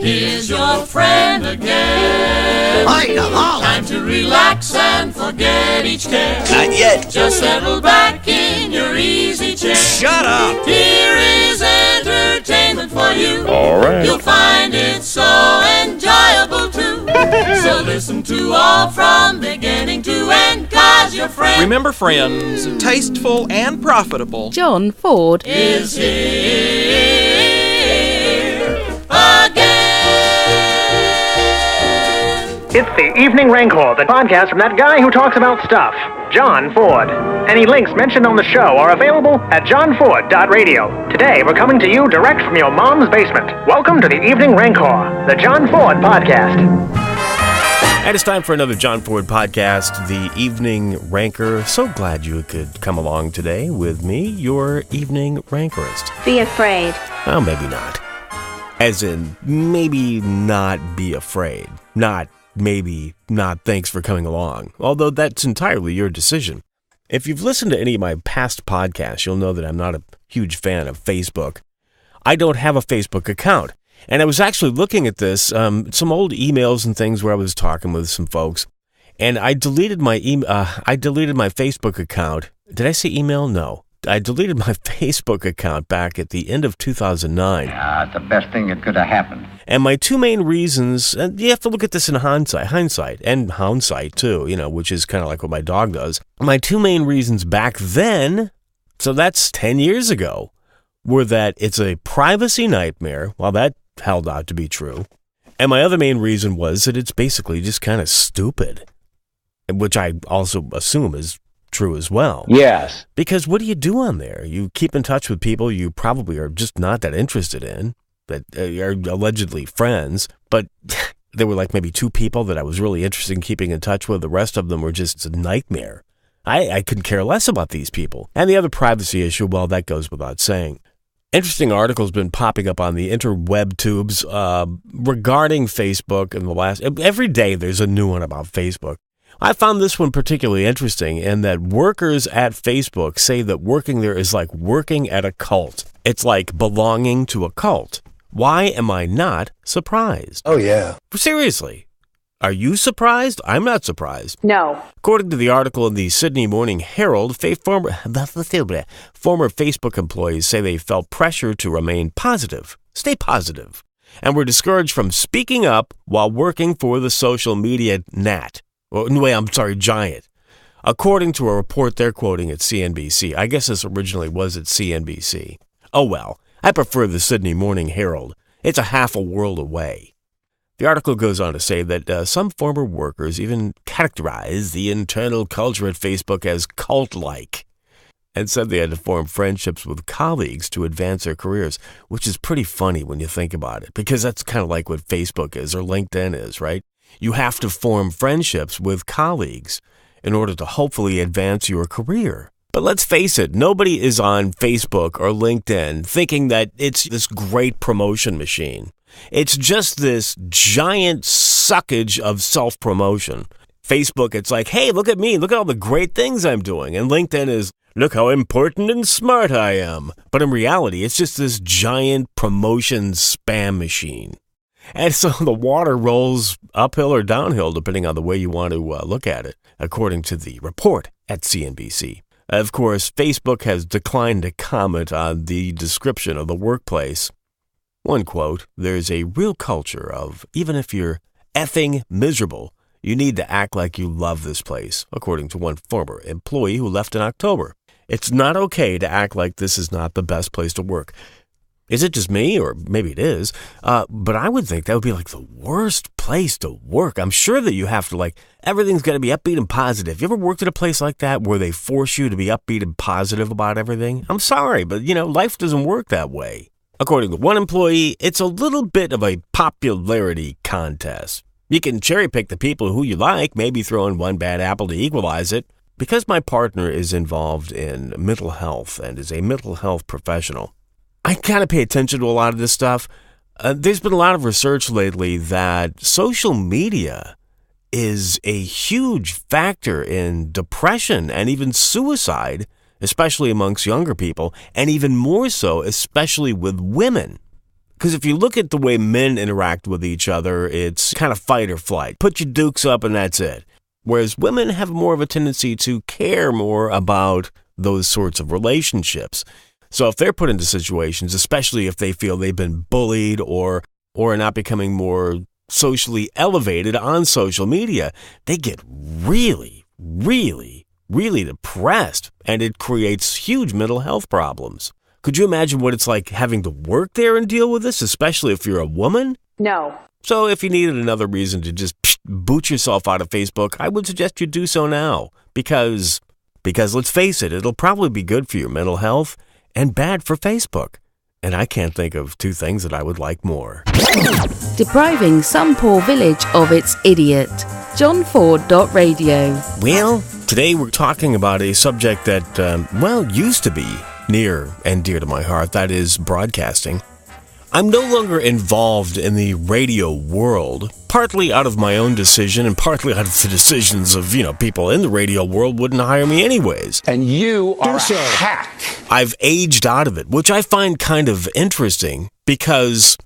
Here's your friend again. Time to relax and forget each care. Not yet. Just settle back in your easy chair. Shut up. Here is entertainment for you. All right. You'll find it so enjoyable too. So listen to all from beginning to end, 'cause your friend Remember, friends, tasteful and profitable. John Ford is here again. It's the Evening Rancor, the podcast from that guy who talks about stuff, John Ford. Any links mentioned on the show are available at johnford.radio. Today, we're coming to you direct from your mom's basement. Welcome to the Evening Rancor, the John Ford podcast. And it's time for another John Ford podcast, the Evening Rancor. So glad you could come along today with me, your Evening Rancorist. Be afraid. Well, maybe not. As in, maybe not be afraid. Maybe not thanks for coming along. Although that's entirely your decision. If you've listened to any of my past podcasts, you'll know that I'm not a huge fan of Facebook. I don't have a Facebook account. And I was actually looking at this, some old emails and things where I was talking with some folks, and I deleted my Facebook account. Did I say email? No. I deleted my Facebook account back at the end of 2009. Yeah, it's the best thing that could have happened. And my two main reasons, and you have to look at this in hindsight, and hindsight too, which is kind of like what my dog does. My two main reasons back then, so that's 10 years ago, were that it's a privacy nightmare. Well, that held out to be true. And my other main reason was that it's basically just kind of stupid, which I also assume is true as well. Yes. Because what do you do on there? You keep in touch with people you probably are just not that interested in, that are allegedly friends, but there were like maybe two people that I was really interested in keeping in touch with. The rest of them were just a nightmare. I couldn't care less about these people. And the other privacy issue, well, that goes without saying. Interesting articles been popping up on the interweb tubes regarding Facebook in the last... Every day there's a new one about Facebook. I found this one particularly interesting in that workers at Facebook say that working there is like working at a cult. It's like belonging to a cult. Why am I not surprised? Oh, yeah. Seriously. Are you surprised? I'm not surprised. No. According to the article in the Sydney Morning Herald, former Facebook employees say they felt pressure to remain positive, stay positive, and were discouraged from speaking up while working for the social media giant. According to a report they're quoting at CNBC. I guess this originally was at CNBC. Oh well, I prefer the Sydney Morning Herald. It's a half a world away. The article goes on to say that some former workers even categorized the internal culture at Facebook as cult-like and said they had to form friendships with colleagues to advance their careers, which is pretty funny when you think about it, because that's kind of like what Facebook is or LinkedIn is, right? You have to form friendships with colleagues in order to hopefully advance your career. But let's face it, nobody is on Facebook or LinkedIn thinking that it's this great promotion machine. It's just this giant suckage of self-promotion. Facebook, it's like, hey, look at me. Look at all the great things I'm doing. And LinkedIn is, look how important and smart I am. But in reality, it's just this giant promotion spam machine. And so the water rolls uphill or downhill, depending on the way you want to look at it, according to the report at CNBC. Of course, Facebook has declined to comment on the description of the workplace. One quote, there's a real culture of, even if you're effing miserable, you need to act like you love this place, according to one former employee who left in October. It's not okay to act like this is not the best place to work. Is it just me? Or maybe it is. But I would think that would be like the worst place to work. I'm sure that you have to everything's got to be upbeat and positive. You ever worked at a place like that where they force you to be upbeat and positive about everything? I'm sorry, but life doesn't work that way. According to one employee, it's a little bit of a popularity contest. You can cherry pick the people who you like, maybe throw in one bad apple to equalize it. Because my partner is involved in mental health and is a mental health professional, I kind of pay attention to a lot of this stuff. There's been a lot of research lately that social media is a huge factor in depression and even suicide, especially amongst younger people, and even more so, especially with women. Because if you look at the way men interact with each other, it's kind of fight or flight. Put your dukes up and that's it. Whereas women have more of a tendency to care more about those sorts of relationships. So if they're put into situations, especially if they feel they've been bullied or are not becoming more socially elevated on social media, they get really, really, really depressed, and it creates huge mental health problems. Could you imagine what it's like having to work there and deal with this, especially if you're a woman? No. So if you needed another reason to just boot yourself out of Facebook, I would suggest you do so now. Because let's face it, it'll probably be good for your mental health and bad for Facebook. And I can't think of two things that I would like more. Depriving some poor village of its idiot. JohnFord.radio. Well, today we're talking about a subject that, used to be near and dear to my heart. That is broadcasting. I'm no longer involved in the radio world, partly out of my own decision and partly out of the decisions of, people in the radio world wouldn't hire me anyways. And you are a hack. I've aged out of it, which I find kind of interesting because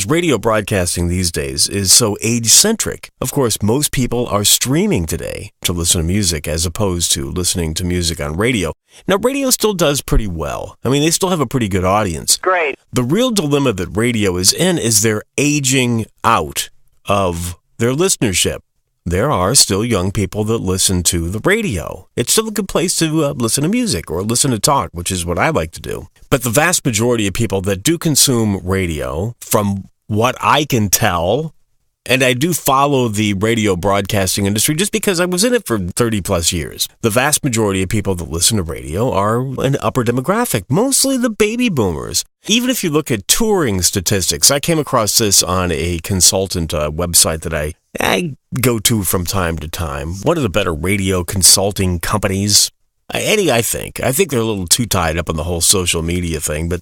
radio broadcasting these days is so age-centric. Of course, most people are streaming today to listen to music as opposed to listening to music on radio. Now, radio still does pretty well. I mean, they still have a pretty good audience. Great. The real dilemma that radio is in is they're aging out of their listenership. There are still young people that listen to the radio. It's still a good place to listen to music or listen to talk, which is what I like to do. But the vast majority of people that do consume radio, from what I can tell, and I do follow the radio broadcasting industry just because I was in it for 30 plus years. The vast majority of people that listen to radio are an upper demographic, mostly the baby boomers. Even if you look at touring statistics, I came across this on a consultant website that I go to from time to time. One of the better radio consulting companies. Eddie, I think they're a little too tied up in the whole social media thing, but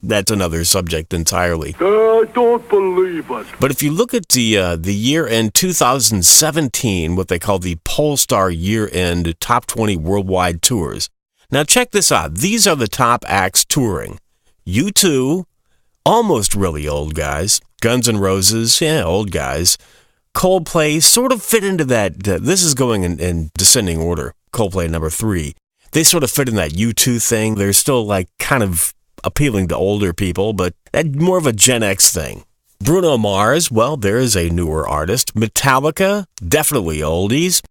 that's another subject entirely. I don't believe it. But if you look at the year-end 2017, what they call the Polestar year-end top 20 worldwide tours. Now check this out. These are the top acts touring. U2, almost really old guys. Guns N' Roses, old guys. Coldplay sort of fit into that. This is going in descending order. Coldplay number 3. They sort of fit in that U2 thing. They're still kind of appealing to older people, but more of a Gen X thing. Bruno Mars, well, there's a newer artist. Metallica, definitely oldies.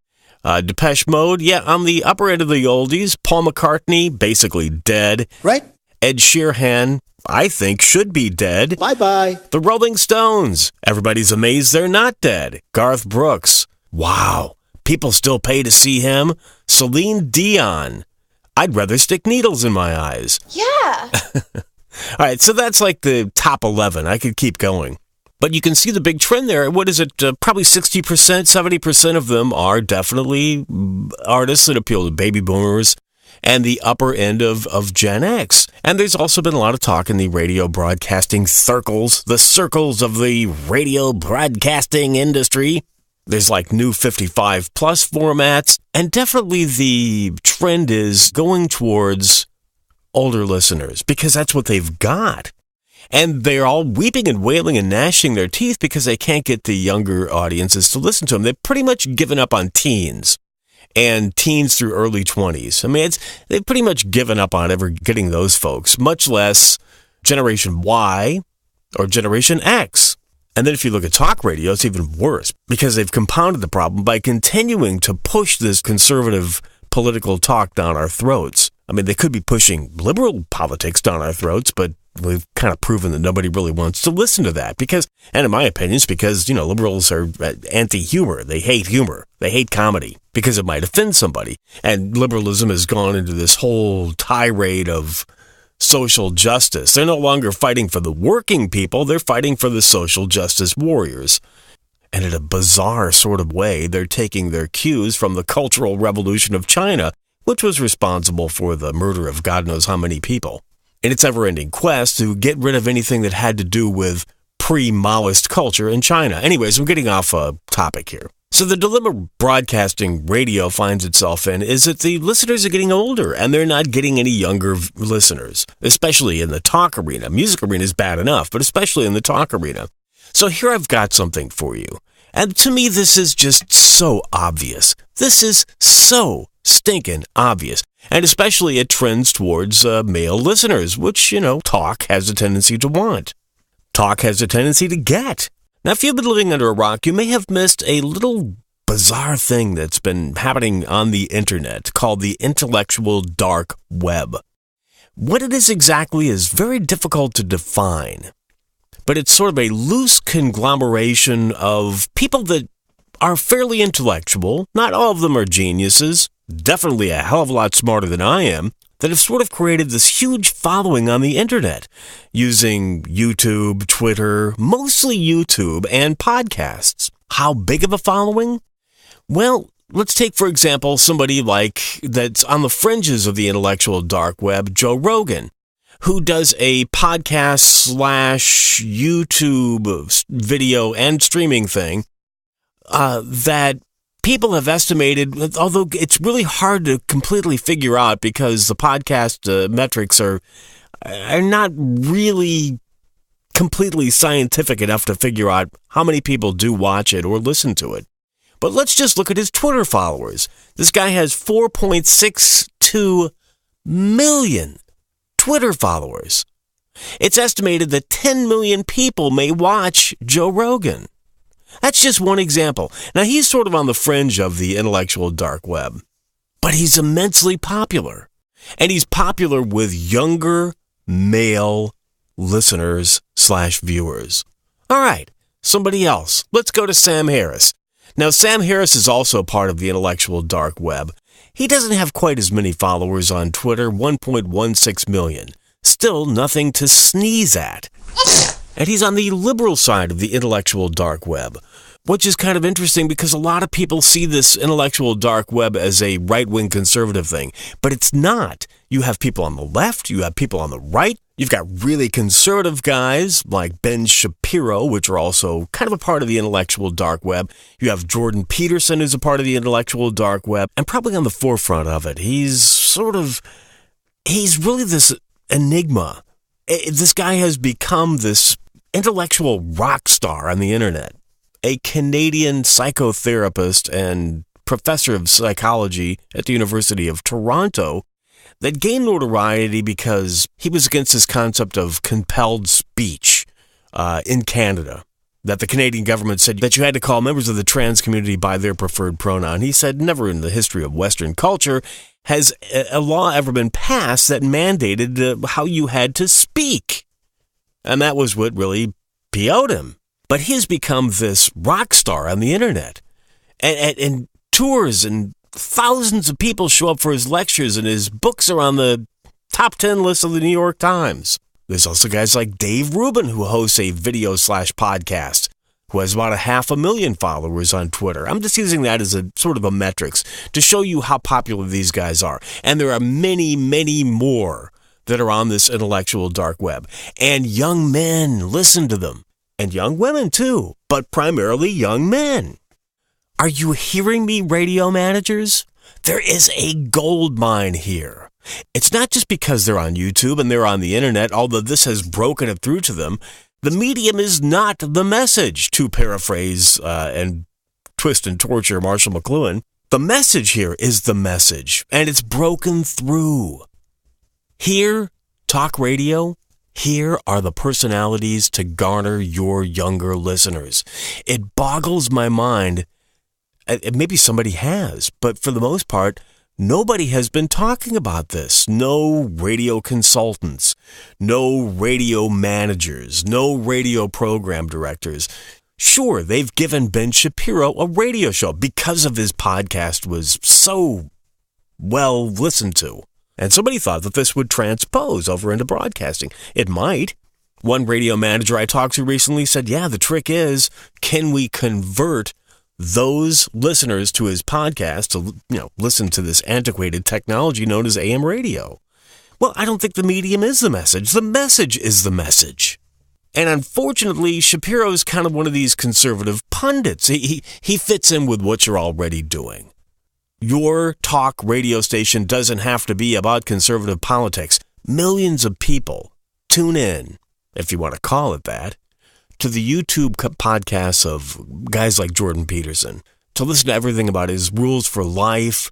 Depeche Mode, on the upper end of the oldies. Paul McCartney, basically dead. Right? Ed Sheeran, I think, should be dead. Bye-bye. The Rolling Stones, everybody's amazed they're not dead. Garth Brooks, wow, people still pay to see him. Celine Dion, I'd rather stick needles in my eyes. Yeah. All right, so that's like the top 11. I could keep going. But you can see the big trend there. What is it? Probably 60%, 70% of them are definitely artists that appeal to baby boomers and the upper end of Gen X. And there's also been a lot of talk in the radio broadcasting circles, the circles of the radio broadcasting industry. There's new 55 plus formats, and definitely the trend is going towards older listeners because that's what they've got. And they're all weeping and wailing and gnashing their teeth because they can't get the younger audiences to listen to them. They've pretty much given up on teens and teens through early 20s. I mean, they've pretty much given up on ever getting those folks, much less Generation Y or Generation X. And then if you look at talk radio, it's even worse because they've compounded the problem by continuing to push this conservative political talk down our throats. I mean, they could be pushing liberal politics down our throats, but we've kind of proven that nobody really wants to listen to that because, and in my opinion, it's because, liberals are anti-humor. They hate humor. They hate comedy because it might offend somebody. And liberalism has gone into this whole tirade of social justice. They're no longer fighting for the working people. They're fighting for the social justice warriors. And in a bizarre sort of way, they're taking their cues from the Cultural Revolution of China, which was responsible for the murder of God knows how many people. In its ever-ending quest to get rid of anything that had to do with pre-Maoist culture in China. Anyways, I'm getting off topic here. So the dilemma broadcasting radio finds itself in is that the listeners are getting older and they're not getting any younger listeners, especially in the talk arena. Music arena is bad enough, but especially in the talk arena. So here I've got something for you. And to me, this is just so obvious. This is so stinking obvious. And especially it trends towards male listeners, which, talk has a tendency to want. Talk has a tendency to get. Now, if you've been living under a rock, you may have missed a little bizarre thing that's been happening on the internet called the intellectual dark web. What it is exactly is very difficult to define, but it's sort of a loose conglomeration of people that are fairly intellectual. Not all of them are geniuses, definitely a hell of a lot smarter than I am, that have sort of created this huge following on the internet using YouTube, Twitter, mostly YouTube, and podcasts. How big of a following? Well, let's take, for example, somebody like that's on the fringes of the intellectual dark web, Joe Rogan, who does a podcast / YouTube video and streaming thing that people have estimated, although it's really hard to completely figure out because the podcast metrics are not really completely scientific enough to figure out how many people do watch it or listen to it. But let's just look at his Twitter followers. This guy has 4.62 million Twitter followers. It's estimated that 10 million people may watch Joe Rogan. That's just one example. Now, he's sort of on the fringe of the intellectual dark web, but he's immensely popular. And he's popular with younger male listeners / viewers. All right, somebody else. Let's go to Sam Harris. Now, Sam Harris is also part of the intellectual dark web. He doesn't have quite as many followers on Twitter, 1.16 million. Still nothing to sneeze at. And he's on the liberal side of the intellectual dark web, which is kind of interesting because a lot of people see this intellectual dark web as a right-wing conservative thing, but it's not. You have people on the left, you have people on the right, you've got really conservative guys like Ben Shapiro, which are also kind of a part of the intellectual dark web. You have Jordan Peterson, who's a part of the intellectual dark web, and probably on the forefront of it. He's really this enigma. This guy has become this intellectual rock star on the internet, a Canadian psychotherapist and professor of psychology at the University of Toronto that gained notoriety because he was against this concept of compelled speech in Canada, that the Canadian government said that you had to call members of the trans community by their preferred pronoun. He said never in the history of Western culture has a law ever been passed that mandated how you had to speak. And that was what really PO'd him. But he's become this rock star on the internet. And tours and thousands of people show up for his lectures, and his books are on the top 10 list of the New York Times. There's also guys like Dave Rubin, who hosts a video / podcast, who has about 500,000 followers on Twitter. I'm just using that as a sort of a metrics to show you how popular these guys are. And there are many, many more that are on this intellectual dark web. And young men listen to them. And young women too, but primarily young men. Are you hearing me, radio managers? There is a gold mine here. It's not just because they're on YouTube and they're on the internet, although this has broken it through to them. The medium is not the message, to paraphrase and twist and torture Marshall McLuhan. The message here is the message, and it's broken through. Here, talk radio, here are the personalities to garner your younger listeners. It boggles my mind. Maybe somebody has, but for the most part, nobody has been talking about this. No radio consultants, no radio managers, no radio program directors. Sure, they've given Ben Shapiro a radio show because of his podcast was so well listened to. And somebody thought that this would transpose over into broadcasting. It might. One radio manager I talked to recently said, yeah, the trick is, can we convert those listeners to his podcast to, listen to this antiquated technology known as AM radio? Well, I don't think the medium is the message. The message is the message. And unfortunately, Shapiro's kind of one of these conservative pundits. He fits in with what you're already doing. Your talk radio station doesn't have to be about conservative politics. Millions of people tune in, if you want to call it that, to the YouTube podcasts of guys like Jordan Peterson, to listen to everything about his rules for life,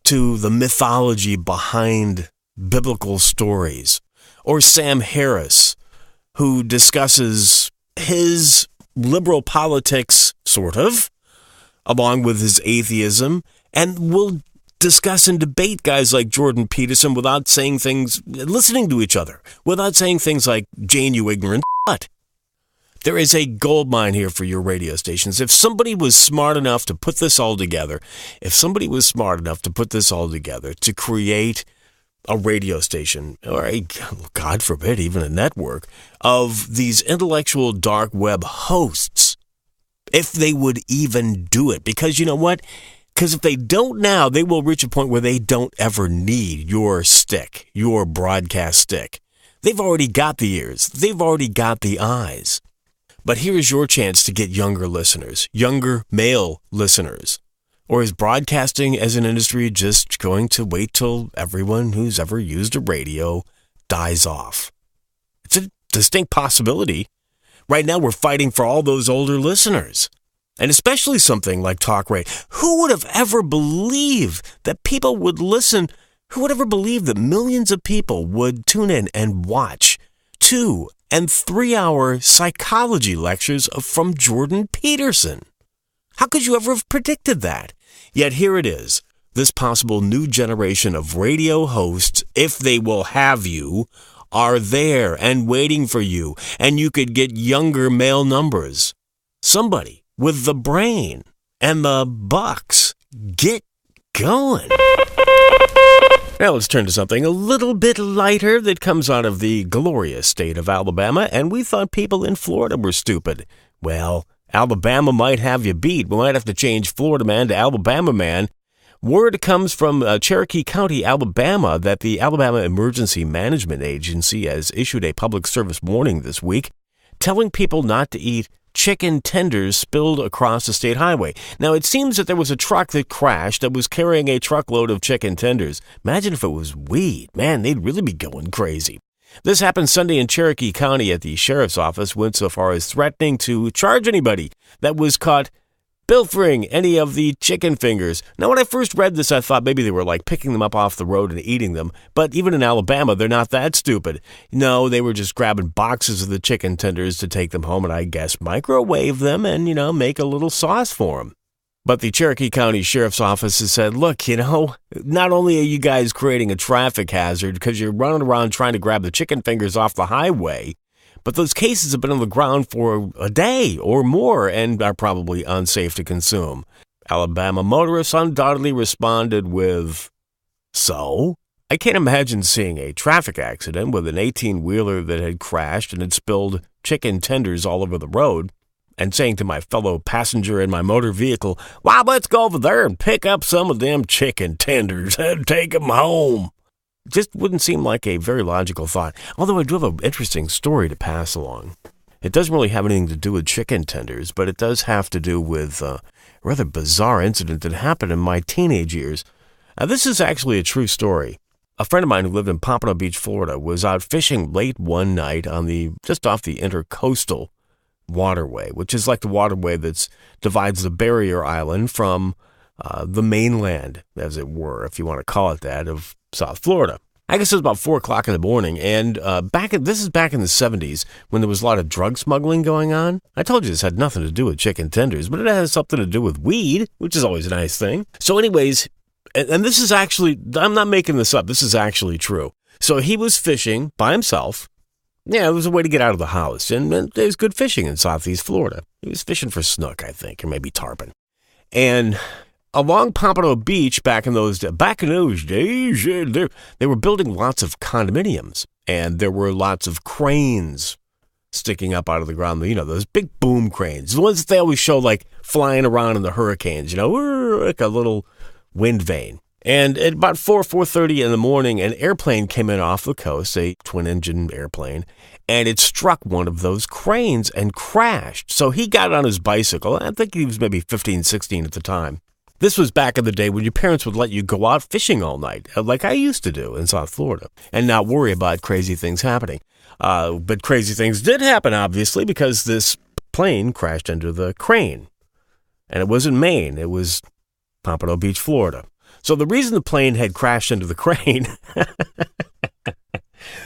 to the mythology behind biblical stories, or Sam Harris, who discusses his liberal politics, sort of, along with his atheism, and will discuss and debate guys like Jordan Peterson without saying things, listening to each other, without saying things like, Jane, you ignorant slut. There is a gold mine here for your radio stations. If somebody was smart enough to put this all together, to create a radio station, or a, God forbid, even a network of these intellectual dark web hosts, if they would even do it. Because you know what? Because if they don't now, they will reach a point where they don't ever need your stick, your broadcast stick. They've already got the ears. They've already got the eyes. But here is your chance to get younger listeners, younger male listeners. Or is broadcasting as an industry just going to wait till everyone who's ever used a radio dies off? It's a distinct possibility. Right now we're fighting for all those older listeners. And especially something like talk radio. Who would have ever believed that people would listen? Who would ever believe that millions of people would tune in and watch 2- and 3-hour psychology lectures from Jordan Peterson? How could you ever have predicted that? Yet here it is, this possible new generation of radio hosts, if they will have you, are there and waiting for you, and you could get younger male numbers. Somebody with the brain and the bucks, get going. Now let's turn to something a little bit lighter that comes out of the glorious state of Alabama, and we thought people in Florida were stupid. Well, Alabama might have you beat. We might have to change Florida man to Alabama man. Word comes from Cherokee County, Alabama, that the Alabama Emergency Management Agency has issued a public service warning this week, telling people not to eat chicken tenders spilled across the state highway. Now, it seems that there was a truck that crashed that was carrying a truckload of chicken tenders. Imagine if it was weed. Man, they'd really be going crazy. This happened Sunday in Cherokee County at the sheriff's office, went so far as threatening to charge anybody that was caught pilfering any of the chicken fingers. Now, when I first read this, I thought maybe they were like picking them up off the road and eating them. But even in Alabama, they're not that stupid. No, they were just grabbing boxes of the chicken tenders to take them home and I guess microwave them and, make a little sauce for them. But the Cherokee County Sheriff's Office has said, look, not only are you guys creating a traffic hazard because you're running around trying to grab the chicken fingers off the highway, but those cases have been on the ground for a day or more and are probably unsafe to consume. Alabama motorists undoubtedly responded with, so? I can't imagine seeing a traffic accident with an 18-wheeler that had crashed and had spilled chicken tenders all over the road and saying to my fellow passenger in my motor vehicle, well, let's go over there and pick up some of them chicken tenders and take them home. Just wouldn't seem like a very logical thought, although I do have an interesting story to pass along. It doesn't really have anything to do with chicken tenders, but it does have to do with a rather bizarre incident that happened in my teenage years. This is actually a true story. A friend of mine who lived in Pompano Beach, Florida, was out fishing late one night on just off the Intercoastal Waterway, which is like the waterway that divides the barrier island from the mainland, as it were, if you want to call it that, of South Florida. I guess it was about 4 o'clock in the morning, and this is back in the 70s when there was a lot of drug smuggling going on. I told you this had nothing to do with chicken tenders, but it has something to do with weed, which is always a nice thing. So anyways, and this is actually, I'm not making this up, this is actually true. So he was fishing by himself. Yeah, it was a way to get out of the house, and there's good fishing in Southeast Florida. He was fishing for snook, I think, or maybe tarpon. And along Pompano Beach, back in those days, they were building lots of condominiums, and there were lots of cranes sticking up out of the ground. Those big boom cranes, the ones that they always show like flying around in the hurricanes. Like a little wind vane. And at about 4:30 in the morning, an airplane came in off the coast, a twin-engine airplane, and it struck one of those cranes and crashed. So he got on his bicycle. I think he was maybe 15, 16 at the time. This was back in the day when your parents would let you go out fishing all night, like I used to do in South Florida, and not worry about crazy things happening. But crazy things did happen, obviously, because this plane crashed into the crane. And it wasn't Maine. It was Pompano Beach, Florida. So the reason the plane had crashed into the crane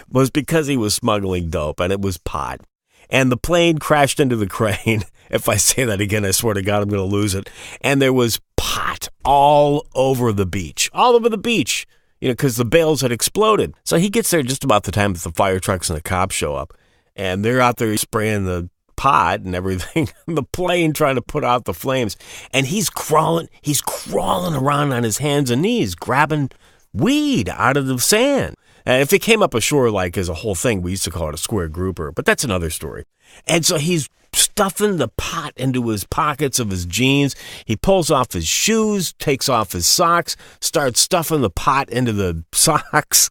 was because he was smuggling dope, and it was pot. And the plane crashed into the crane. If I say that again, I swear to God, I'm going to lose it. And there was pot all over the beach. All over the beach. Because the bales had exploded. So he gets there just about the time that the fire trucks and the cops show up. And they're out there spraying the pot and everything. The plane trying to put out the flames. And he's crawling around on his hands and knees, grabbing weed out of the sand. And if it came up ashore like as a whole thing, we used to call it a square grouper. But that's another story. And so he's stuffing the pot into his pockets of his jeans. He pulls off his shoes, takes off his socks, starts stuffing the pot into the socks.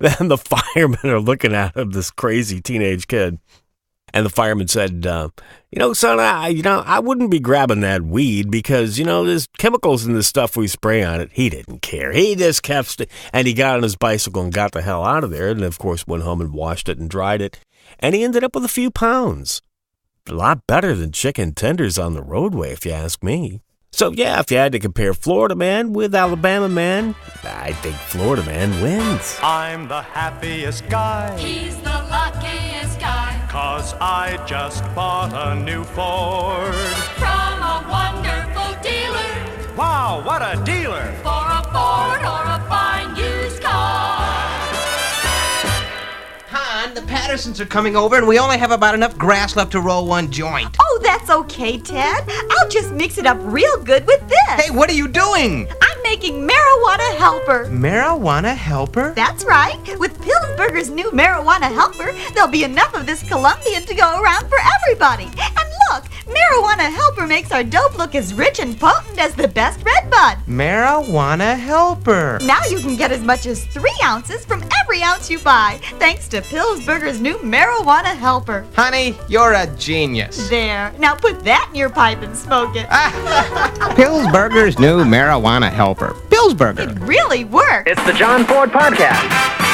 Then the firemen are looking at him, this crazy teenage kid. And the fireman said, son, I wouldn't be grabbing that weed because, there's chemicals in the stuff we spray on it. He didn't care. He just kept, and he got on his bicycle and got the hell out of there. And of course, went home and washed it and dried it. And he ended up with a few pounds. A lot better than chicken tenders on the roadway, if you ask me. So yeah, if you had to compare Florida man with Alabama man, I think Florida man wins. I'm the happiest guy. He's the luckiest guy. 'Cause I just bought a new Ford. From a wonderful dealer. Wow, what a dealer! For a Ford or a fine used car. Han, the Pattersons are coming over and we only have about enough grass left to roll one joint. Oh, that's okay, Ted. I'll just mix it up real good with this. Hey, what are you doing? I'm making marijuana helper. Marijuana helper? That's right. With Pillsbury's new marijuana helper, there'll be enough of this Colombian to go around for everybody. And look, marijuana helper makes our dope look as rich and potent as the best red bud. Marijuana helper. Now you can get as much as 3 ounces from every ounce you buy, thanks to Pillsbury's new marijuana helper. Honey, you're a genius. There. Now put that in your pipe and smoke it. Pillsbury's new marijuana helper. Pillsbury. It really works. It's the John Ford Podcast.